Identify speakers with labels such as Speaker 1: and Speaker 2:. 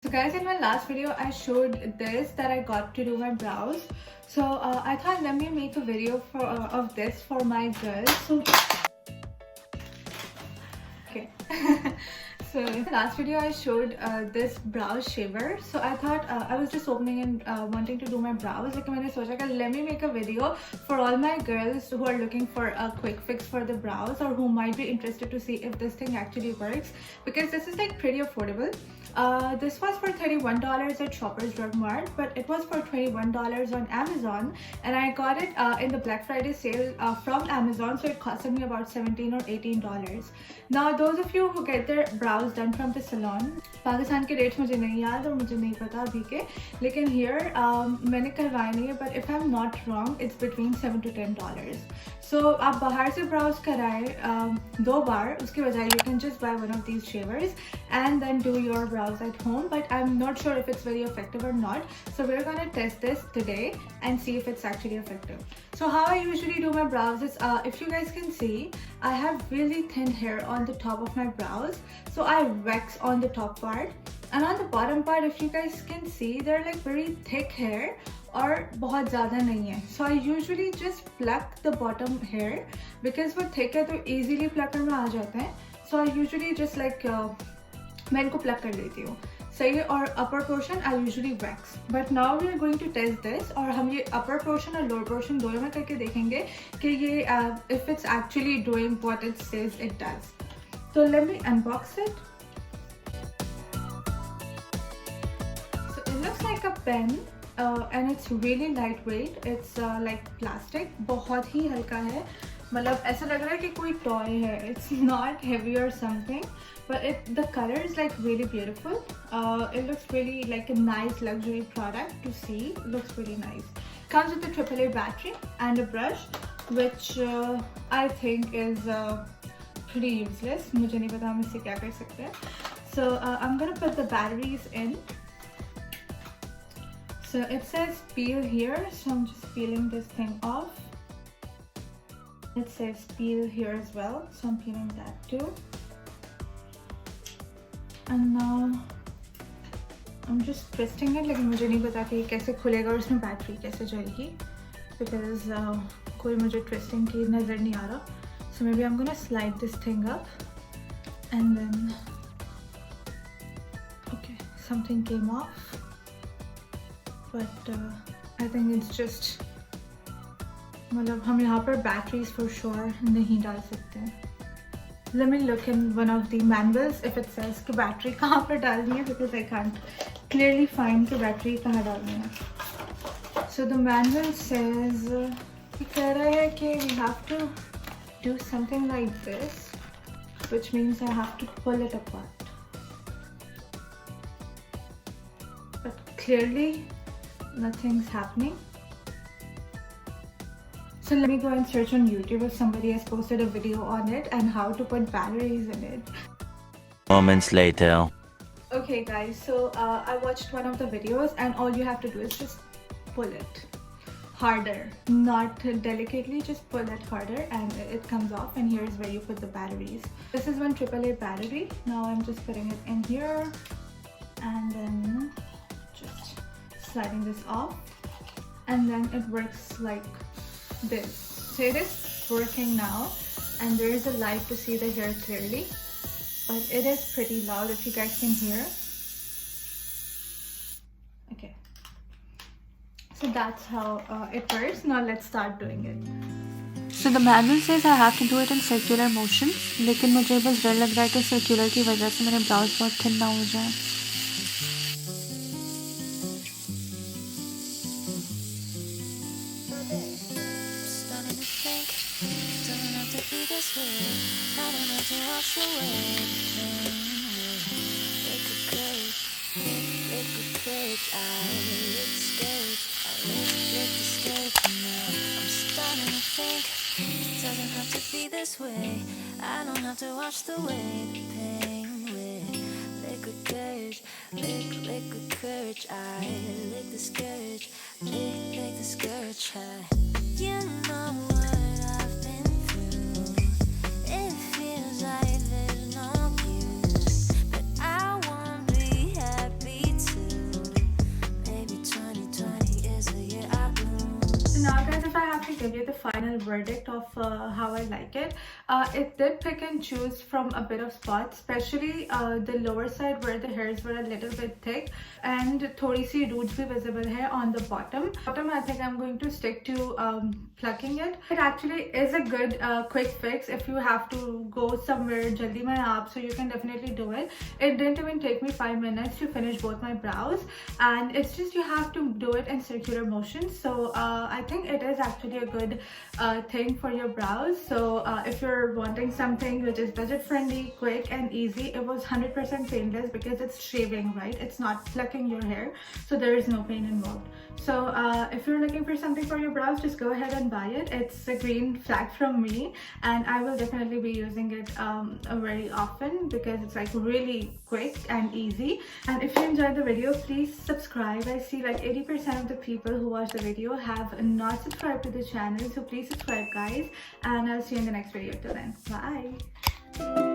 Speaker 1: So guys, in my last video I showed this that I got to do my brows. So I thought let me make a video of this for my girls. So okay. So in the last video I showed this brow shaver. So I thought I was just opening and wanting to do my brows. Like मैंने सोचा कि let me make a video for all my girls who are looking for a quick fix for the brows or who might be interested to see if this thing actually works, because this is like pretty affordable. This was for $31 at Shoppers Drug Mart, but it was for $21 on Amazon, and I got it in the Black Friday sale from Amazon, so it costed me about $17 or $18. Now those of you who get their brows done from the salon, Pakistan के rates मुझे नहीं याद और मुझे नहीं पता अभी के, लेकिन here मैंने करवाए नहीं है, but if I'm not wrong it's between $7 to $10. So आप बाहर से ब्राउज कराएं 2 बार, उसके बजाय you can just buy one of these shavers and then do your brows at home, but I'm not sure if it's very effective or not. So we're gonna test this today and see if it's actually effective. So how I usually do my brows is, if you guys can see, I have really thin hair on the top of my brows, so I wax on the top part, and on the bottom part, if you guys can see, they're like very thick hair और बहुत ज़्यादा नहीं है. So I usually just pluck the bottom hair because वो thick है तो easily plucker में आ जाता है. So I usually just like मैं इनको pluck कर लेती हूँ. सही है. और upper portion I usually wax. But now we are going to test this, और हम ये upper portion और lower portion दोनों में करके देखेंगे कि ये if it's actually doing what it says it does. So let me unbox it. So it looks like a pen. And it's really lightweight. It's like plastic. बहुत ही हल्का है. मतलब ऐसा लग रहा है कि कोई toy है. It's not heavy or something, but the color is like really beautiful. It looks really like a nice luxury product to see. It looks really nice. Comes with a AAA battery and a brush, which I think is pretty useless. मुझे नहीं पता हम इससे क्या कर सकते हैं. So I'm gonna put the batteries in. So it says peel here, so I'm just peeling this thing off. It says peel here as well, so I'm peeling that too. And now I'm just twisting it, लेकिन मुझे नहीं पता कि कैसे खुलेगा और इसमें battery कैसे जाएगी, because कोई मुझे twisting की नज़र नहीं आ रहा. So maybe I'm gonna slide this thing up, and then okay, something came off. But I think it's just मतलब हम यहाँ पर batteries for sure नहीं डाल सकते हैं. Let me look in one of the manuals if it says कि battery कहाँ पर डालनी है, because I can't clearly find कि battery कहाँ डालनी है. So the manual says कि कह रहा है कि we have to do something like this, which means I have to pull it apart. But clearly nothing's happening. So let me go and search on YouTube if somebody has posted a video on it and how to put batteries in it.
Speaker 2: Moments later.
Speaker 1: Okay guys, so I watched one of the videos and all you have to do is just pull it harder, not delicately, just pull it harder and it comes off, and here's where you put the batteries. This is one AAA battery. Now I'm just putting it in here and then just sliding this off, and then it works like this. So it is working now, and there is a light to see the hair clearly, but it is pretty loud if you guys can hear. Okay, so that's how it works. Now let's start doing it.
Speaker 3: So the manual says I have to do it in circular motion, लेकिन मुझे बस डर लग रहा है कि circular की वजह से मेरे brows बहुत thin ना हो जाए.
Speaker 4: Doesn't have to be this way. I don't have to wash the way the pain with liquid courage, liquid courage. I lick the scourge, lick the scourge. You know what I've been through. It feels like there's no use, but I won't be happy
Speaker 1: give you the final verdict of how I like it. It did pick and choose from a bit of spots, especially the lower side where the hairs were a little bit thick and thodi si roots bhi visible hai on the bottom. I think I'm going to stick to plucking it. It actually is a good quick fix if you have to go somewhere jaldi mein aap, so you can definitely do it. It didn't even take me 5 minutes to finish both my brows, and it's just you have to do it in circular motion. So I think it is actually a good thing for your brows. So if you're wanting something which is budget friendly, quick and easy, it was 100% painless because it's shaving, right? It's not plucking your hair, so there is no pain involved. So if you're looking for something for your brows, just go ahead and buy it. It's a green flag from me, and I will definitely be using it very often because it's like really quick and easy. And if you enjoyed the video, please subscribe. I see like 80% of the people who watch the video have not subscribed to the channel, so please subscribe guys, and I'll see you in the next video. Till then, bye.